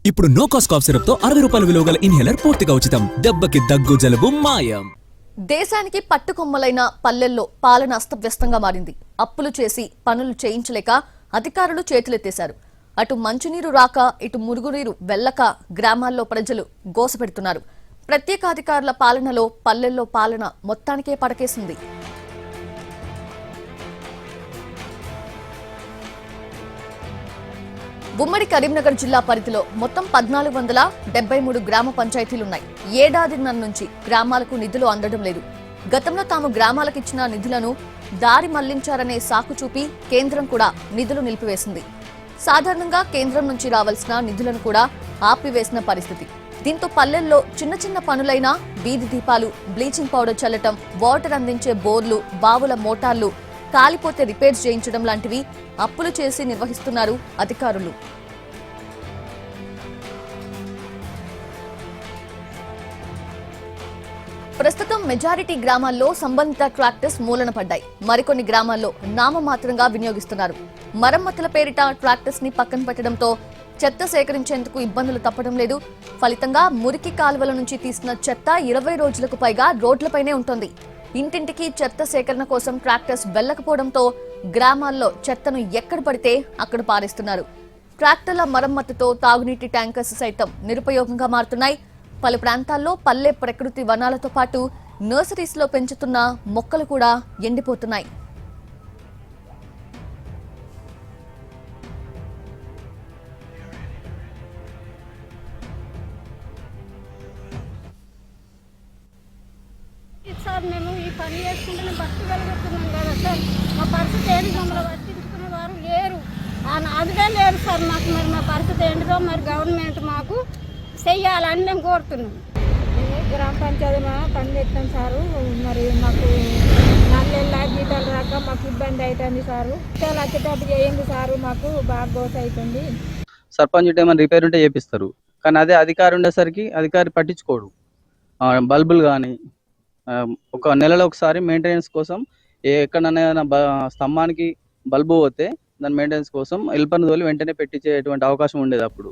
ఇప్పుడు no cost cough syrup తో 60 రూపాయల విలువ గల ఇన్హేలర్ పూర్తిగా ఉచితం. దెబ్బకి దగ్గు జలుబు మాయం. దేశానికి పట్టుకొమ్మలైన పల్లెల్లో పాలన అస్తవ్యస్తంగా మారింది. అప్పులు చేసి పనులు చేయించలేక అధికారులు చేతులెత్తేశారు. అటు మంచినీరు రాక ఇటు మురుగునీరు వెళ్లక గ్రామాల్లో ప్రజలు గోసపెడుతున్నారు. ప్రత్యేకాధికారుల పాలనలో పల్లెల్లో పాలన మొత్తానికే పడకేసింది. ఉమ్మడి కరీంనగర్ జిల్లా పరిధిలో మొత్తం 1473 గ్రామ పంచాయతీలున్నాయి. ఏడాదిన్నర నుంచి గ్రామాలకు నిధులు అందడం లేదు. గతంలో తాము గ్రామాలకు ఇచ్చిన నిధులను దారి మళ్లించారనే సాకు చూపి కేంద్రం కూడా నిధులు నిలిపివేసింది. సాధారణంగా కేంద్రం నుంచి రావాల్సిన నిధులను కూడా ఆపివేసిన పరిస్థితి. దీంతో పల్లెల్లో చిన్న చిన్న పనులైనా వీధి దీపాలు, బ్లీచింగ్ పౌడర్ చల్లటం, వాటర్ అందించే బోర్లు, బావుల మోటార్లు కాలిపోతే రిపేర్ చేయించడం లాంటివి అప్పులు చేసి నిర్వహిస్తున్నారు అధికారులు. ప్రస్తుతం మెజారిటీ గ్రామాల్లో సంబంధిత ట్రాక్టర్స్ మూలన పడ్డాయి. మరికొన్ని గ్రామాల్లో నామమాత్రంగా వినియోగిస్తున్నారు. మరమ్మతుల పేరిట ట్రాక్టర్స్ ని పక్కన పెట్టడంతో చెత్త సేకరించేందుకు ఇబ్బందులు తప్పడం లేదు. ఫలితంగా మురికి కాలువల నుంచి తీసిన చెత్త 20 రోజులకు పైగా రోడ్లపైనే ఉంటుంది. ఇంటింటికి చెత్త సేకరణ కోసం ట్రాక్టర్స్ వెళ్లకపోవడంతో గ్రామాల్లో చెత్తను ఎక్కడ పడితే అక్కడ పారేస్తున్నారు. ట్రాక్టర్ల మరమ్మతుతో తాగునీటి ట్యాంకర్స్ సైతం నిరుపయోగంగా మారుతున్నాయి. పలు ప్రాంతాల్లో పల్లె ప్రకృతి వనాలతో పాటు నర్సరీస్ లో పెంచుతున్న మొక్కలు కూడా ఎండిపోతున్నాయి. సార్ మేము ఈ పని చేసుకుంటే బతకగలుగుతున్నాం కదా సార్. మా పరిస్థితి ఏంటి, మమ్మల్ని పట్టించుకునే వారు లేరు, అదిగా లేరు సార్ మాకు. మరి మా పరిస్థితి ఏంటిదో మరి గవర్నమెంట్ మాకు చెయ్యాలని మేము కోరుతున్నాం. మేము గ్రామ పంచాయతీలో పని చేస్తాం సారు. మరి మాకు 4 నెలల జీతాలు రాక మాకు ఇబ్బంది అవుతుంది సారు. జీతాలు వచ్చేటట్టు చేయండి సారు, మాకు బాగా గోస అవుతుంది. సర్పంచ్ ఏమైనా రిపేర్ ఉంటే చేపిస్తారు, కానీ అదే అధికారి ఉండేసరికి అధికారి పట్టించుకోడు. బల్బులు కానీ ఒక నెలలో ఒకసారి మెయింటెనెన్స్ కోసం ఎక్కడైనా స్తంభానికి బల్బు పోతే దాని మెయింటెనెన్స్ కోసం హెల్పర్ని తోలి వెంటనే పెట్టించేటువంటి అవకాశం ఉండేది అప్పుడు.